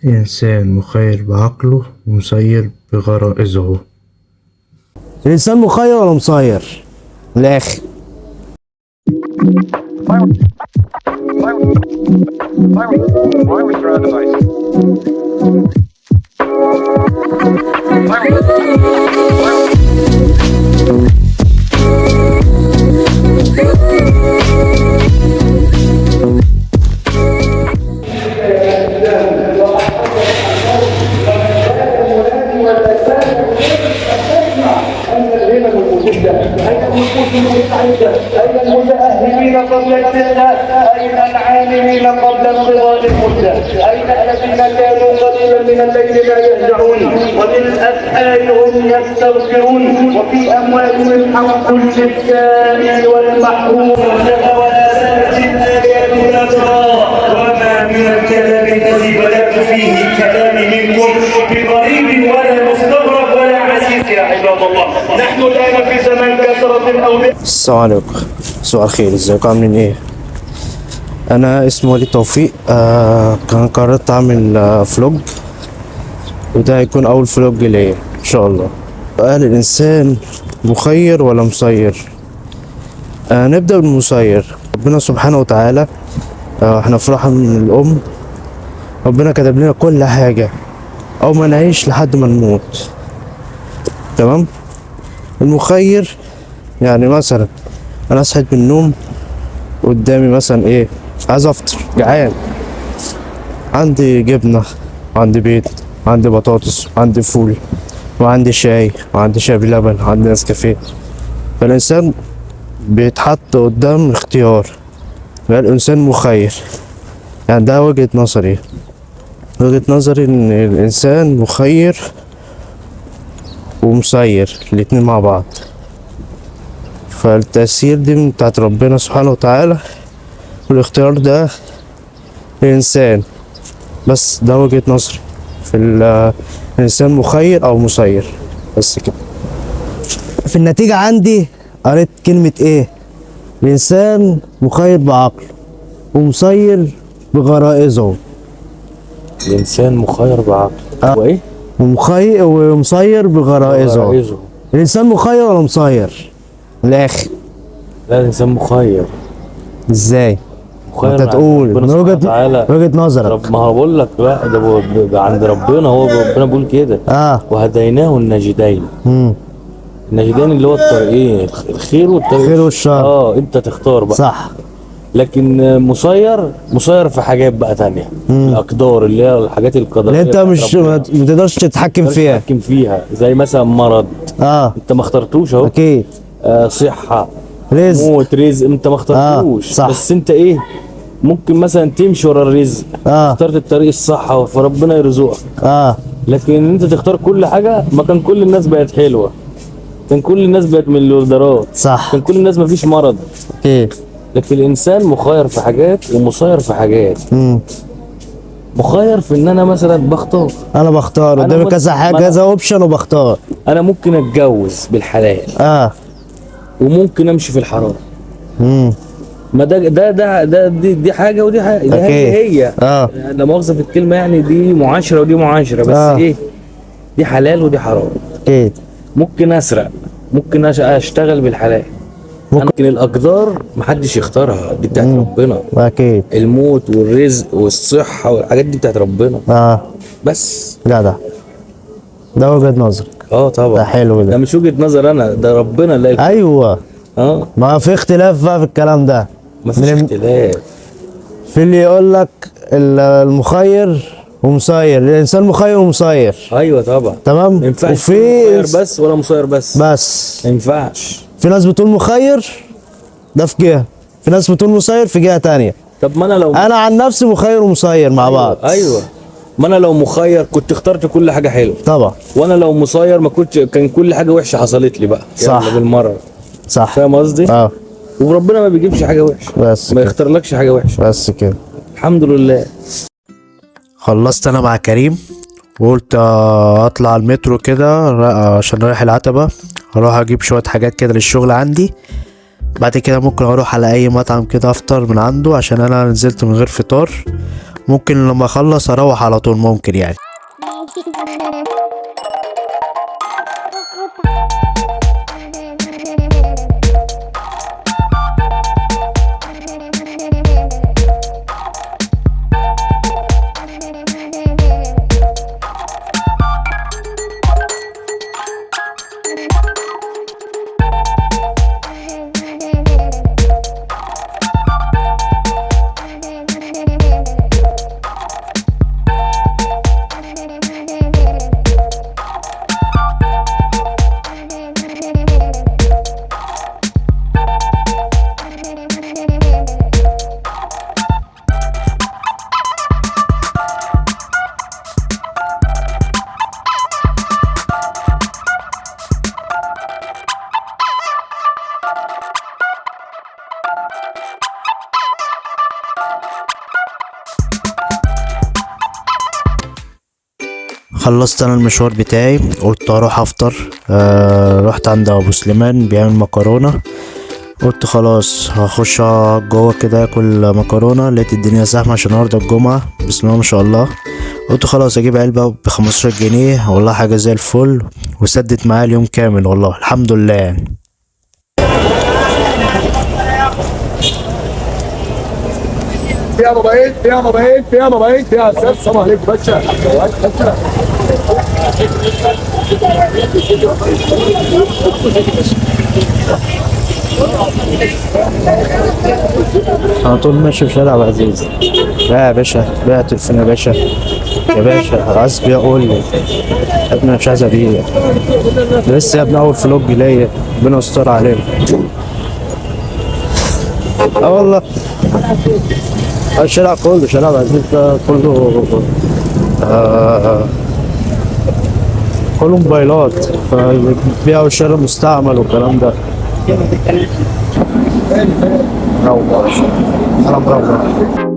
إنسان مخير بعقله ومسير بغرائزه. الإنسان مخير ولا مسير؟ من الآخر. أين المتأهلين قبل السنة؟ أين العاملين قبل انقضاء المدة؟ أين الذين كانوا قليلا من الليل لا يهجعون وبالأسحار هم يستغفرون وفي أموالهم حق للسائل والمحروم ولا تأتي آياتنا ترى وما من الكلام الذي بلغت فيه الكلام منكم بغريب ولا مستغرب ولا عزيز يا عباد الله. نحن الآن في زمن كثرة أو السلام عليكم، صباح الخير، ازيكم عاملين ايه؟ انا اسمي وليد توفيق. كان قررت اعمل فلوج، وده هيكون اول فلوج ليا ان شاء الله. هل الانسان مخير ولا مسير؟ نبدأ بالمسير. ربنا سبحانه وتعالى، احنا في رحم من الام، ربنا كتب لنا كل حاجة او ما نعيش لحد ما نموت. تمام. المخير يعني مثلا انا صحيت من النوم، قدامي مثلا ايه، عايز افطر، جعان، عندي جبنه وعندي بيض وعندي بطاطس وعندي فول وعندي شاي وعندي شاي بلبن وعندي نسكافيه. فالانسان بيتحط قدام اختيار، الانسان مخير. يعني ده وجهة نظري ان الانسان مخير ومسير الاتنين مع بعض. فالتأثير دي بتاعت ربنا سبحانه وتعالى، والاختيار ده الإنسان. بس ده وجهة نظري في الإنسان مخير أو مسير، بس كده. في النتيجة عندي قريت كلمة إيه؟ الإنسان مخير بعقله ومسير بغرائزه. الإنسان مخير بعقله وإيه؟ ومسير بغرائزه. الإنسان مخير ولا مسير؟ من الآخر. لا، الإنسان مخير. إزاي؟ مخير أنت تقول من وجهة نظرك. ما هقول لك بقى، ده عند ربنا، هو ربنا بيقول كده. وهديناه النجدين. النجدين اللي هو الطريقين، الخير والطريق الخير والشر. أنت تختار بقى. صح. لكن مسير في حاجات بقى تانية. الأقدار اللي هي الحاجات القدرية اللي أنت مش ما تقدرش تتحكم فيها. زي مثلا مرض. أنت ما اخترتوش أهو. أكيد. صحة، رزق، موت، رزق، انت ما اخترتوش. صح. بس انت ايه، ممكن مثلا تمشي ورا الرزق. اخترت الطريق الصح فربنا يرزقك. لكن انت تختار كل حاجه، ما كان كل الناس بقت حلوه، كان كل الناس بقت مليارديرات. صح. كان كل الناس ما فيش مرض. ايه. لكن الانسان مخير في حاجات ومسير في حاجات. مخير في ان انا مثلا انا بختار قدامي كذا حاجه، كذا اوبشن وبختار. انا ممكن اتجوز بالحلال وممكن امشي في الحرام. ما دي حاجه ودي حاجه، دي هي لا مؤاخذه في الكلمه، يعني دي معاشره ودي معاشره، بس ايه، دي حلال ودي حرام. اكيد. ممكن اسرق، ممكن اشتغل بالحلال. ممكن الاقدار محدش يختارها، دي بتاعت ربنا. اكيد. الموت والرزق والصحه والحاجات دي بتاعت ربنا. بس ده وجهة نظرك. طبعا. ده حلو ده مش وجهة نظر انا، ده ربنا اللي قال. ايوه. ما في اختلاف بقى في الكلام ده. مفيش اختلاف. في اللي يقول لك المخير ومسير، الانسان مخير ومسير. ايوه طبعا. تمام. ما ينفعش مخير بس ولا مسير بس. ما ينفعش. في ناس بتقول مخير ده في جهه، في ناس بتقول مسير في جهه تانية. طب ما انا عن نفسي مخير ومسير مع بعض. ايوه. ما انا لو مخير كنت اخترت كل حاجه حلوه طبعا، وانا لو مسير ما كنت، كان كل حاجه وحشه حصلت لي بقى. صح. بالمره. صح. فاهم قصدي؟ وربنا ما بيجيبش حاجه وحشه، بس ما يختارلكش حاجه وحشه. بس كده. الحمد لله. خلصت انا مع كريم وقلت اطلع المترو كده عشان رايح العتبه، اروح اجيب شويه حاجات كده للشغل عندي. بعد كده ممكن اروح على اي مطعم كده افطر من عنده، عشان انا نزلت من غير فطار ممكن لما اخلص اروح على طول ممكن يعني. خلصت انا المشوار بتاعي، قلت اروح افطر. رحت عند ابو سليمان بيعمل مكرونه، قلت خلاص هخش جوه كده اكل مكرونه. لقيت الدنيا زحمه عشان النهارده الجمعه، بسم الله ما شاء الله. قلت خلاص اجيب علبه ب15 جنيه، والله حاجه زي الفل، وسدت معايا اليوم كامل والله الحمد لله يعني. فيها موبايل فيها موبايل فيها موبايل فيها اساس. السلام عليكم باشا. على طول ماشي في شارع عبد العزيز. لا يا باشا، بيع تليفون يا باشا. يا باشا عايز بيع قول لي يا ابني، انا مش عايز ابيع لسه يا ابني، اول فلوج ليا، ربنا يستر علينا. والله الشارع كله، شارع عبد العزيز ده كله كله موبايلات، فبيبيعوا الشارع مستعمل والكلام ده. انا مروح.